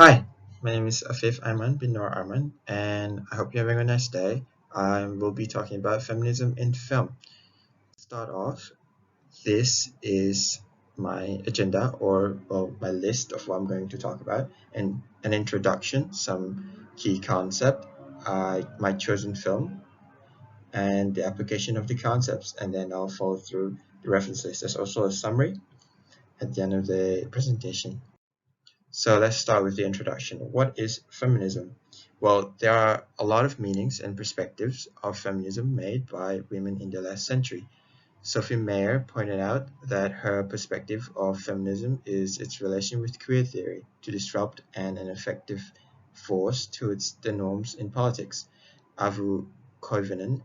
Hi, my name is Afif Ayman bin Noor Arman, and I hope you're having a nice day. I will be talking about feminism in film. Start off, this is my agenda, or well, my list of what I'm going to talk about, and an introduction, some key concept, my chosen film, and the application of the concepts, and then I'll follow through the reference list. There's also a summary at the end of the presentation. So let's start with the introduction. What is feminism? Well, there are a lot of meanings and perspectives of feminism made by women in the last century. Sophie Mayer pointed out that her perspective of feminism is its relation with queer theory to disrupt an effective force to the norms in politics. Avu Koivunen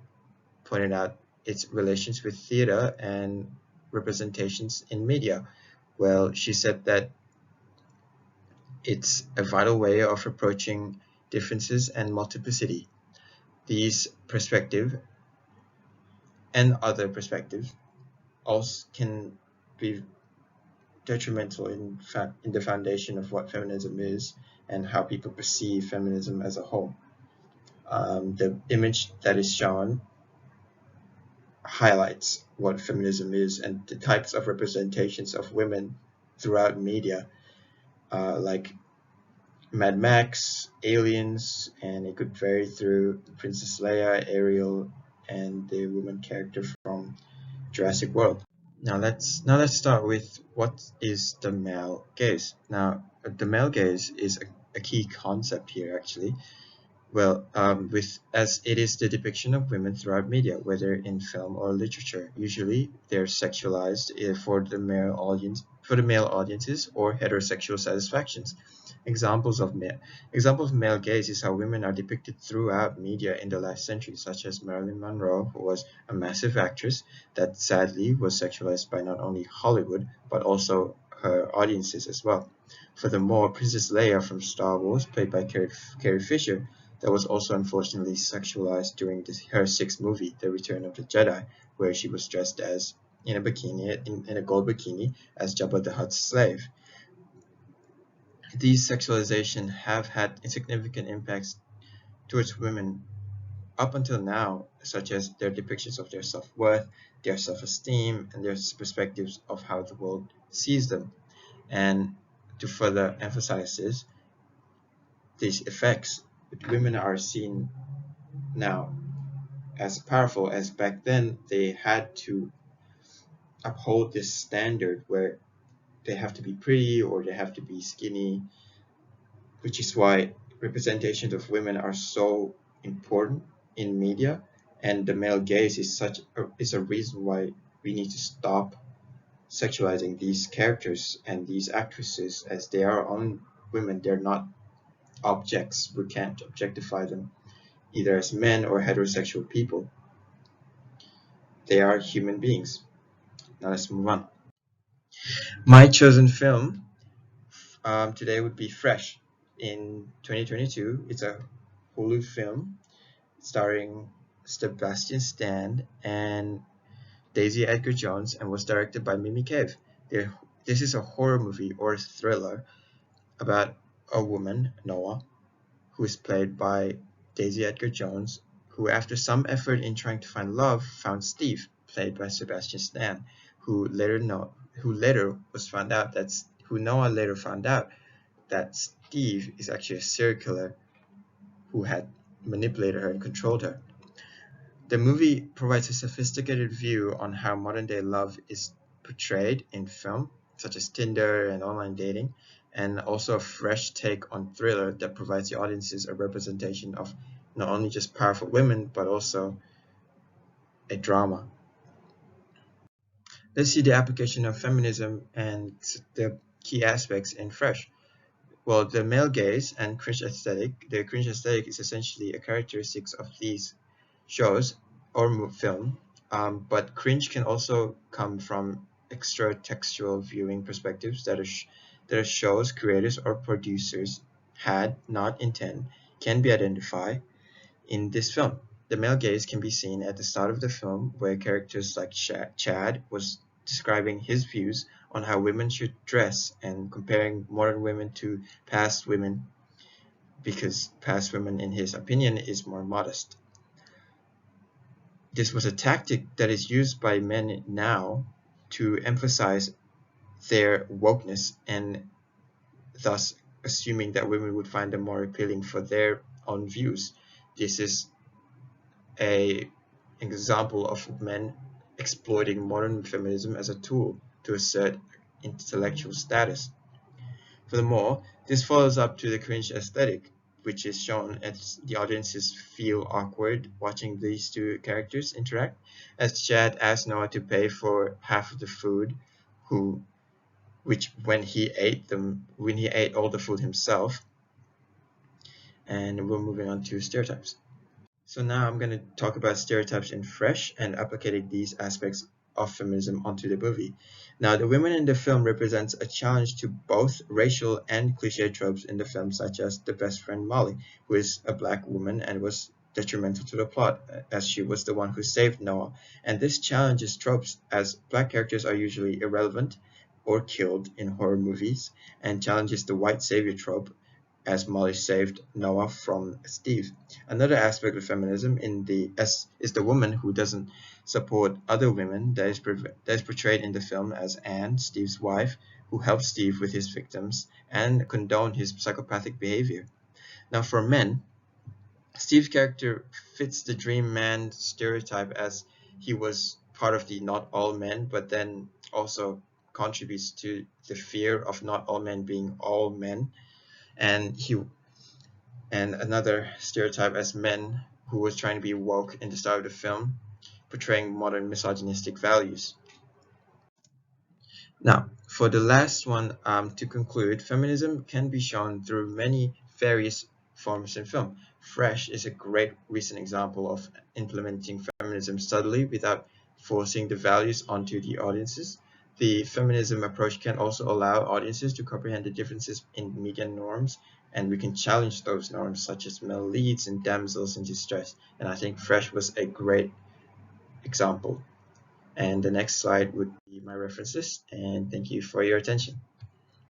pointed out its relations with theater and representations in media. Well, she said that it's a vital way of approaching differences and multiplicity. These perspectives and other perspectives also can be detrimental in the foundation of what feminism is and how people perceive feminism as a whole. The image that is shown highlights what feminism is and the types of representations of women throughout media, like Mad Max, Aliens, and it could vary through Princess Leia, Ariel, and the woman character from Jurassic World. Now let's start with what is the male gaze. Now the male gaze is a key concept here actually. Well, with as it is the depiction of women throughout media, whether in film or literature. Usually, they're sexualized for the male audiences or heterosexual satisfactions. Examples of male gaze is how women are depicted throughout media in the last century, such as Marilyn Monroe, who was a massive actress that sadly was sexualized by not only Hollywood but also her audiences as well. Furthermore, Princess Leia from Star Wars, played by Carrie Fisher, that was also unfortunately sexualized during her sixth movie, The Return of the Jedi, where she was dressed as in a bikini, in a gold bikini, as Jabba the Hutt's slave. These sexualization have had significant impacts towards women up until now, such as their depictions of their self-worth, their self-esteem, and their perspectives of how the world sees them. And to further emphasize these effects, women are seen now as powerful as back then. They had to uphold this standard where they have to be pretty or they have to be skinny, which is why representations of women are so important in media, and the male gaze is a reason why we need to stop sexualizing these characters and these actresses, as they are only women. They're not objects. We can't objectify them either as men or heterosexual people. They are human beings. Now let's move on. My chosen film today would be Fresh. In 2022, it's a Hulu film starring Sebastian Stan and Daisy Edgar Jones and was directed by Mimi Cave. This is a horror movie or thriller about a woman, Noah, who is played by Daisy Edgar Jones, who after some effort in trying to find love found Steve, played by Sebastian Stan, who later was found out that's who Noah later found out that Steve is actually a serial killer who had manipulated her and controlled her. The movie provides a sophisticated view on how modern day love is portrayed in film, such as Tinder and online dating, and also a fresh take on thriller that provides the audiences a representation of not only just powerful women, but also a drama. Let's see the application of feminism and the key aspects in Fresh. Well, the male gaze and cringe aesthetic. The cringe aesthetic is essentially a characteristic of these shows or film, but cringe can also come from extra textual viewing perspectives that a show's creators or producers had not intend can be identified in this film. The male gaze can be seen at the start of the film, where characters like Chad was describing his views on how women should dress and comparing modern women to past women, because past women, in his opinion, is more modest. This was a tactic that is used by men now to emphasize their wokeness and thus assuming that women would find them more appealing for their own views. This is an example of men exploiting modern feminism as a tool to assert intellectual status. Furthermore, this follows up to the cringe aesthetic, which is shown as the audiences feel awkward watching these two characters interact, as Chad asks Noah to pay for half of the food, which when he ate all the food himself. And we're moving on to stereotypes. So now I'm going to talk about stereotypes in Fresh and applying these aspects of feminism onto the movie. Now, the women in the film represents a challenge to both racial and cliché tropes in the film, such as the best friend Molly, who is a black woman and was detrimental to the plot, as she was the one who saved Noah. And this challenges tropes, as black characters are usually irrelevant or killed in horror movies, and challenges the white savior trope, as Molly saved Noah from Steve. Another aspect of feminism is the woman who doesn't support other women that is portrayed in the film as Anne, Steve's wife, who helps Steve with his victims and condone his psychopathic behavior. Now, for men, Steve's character fits the dream man stereotype, as he was part of the not all men, but then also contributes to the fear of not all men being all men. And another stereotype as men who was trying to be woke in the start of the film, portraying modern misogynistic values. Now, for the last one, to conclude, feminism can be shown through many various forms in film. Fresh is a great recent example of implementing feminism subtly without forcing the values onto the audiences. The feminism approach can also allow audiences to comprehend the differences in media norms, and we can challenge those norms, such as male leads and damsels in distress. And I think Fresh was a great example. And the next slide would be my references, and thank you for your attention.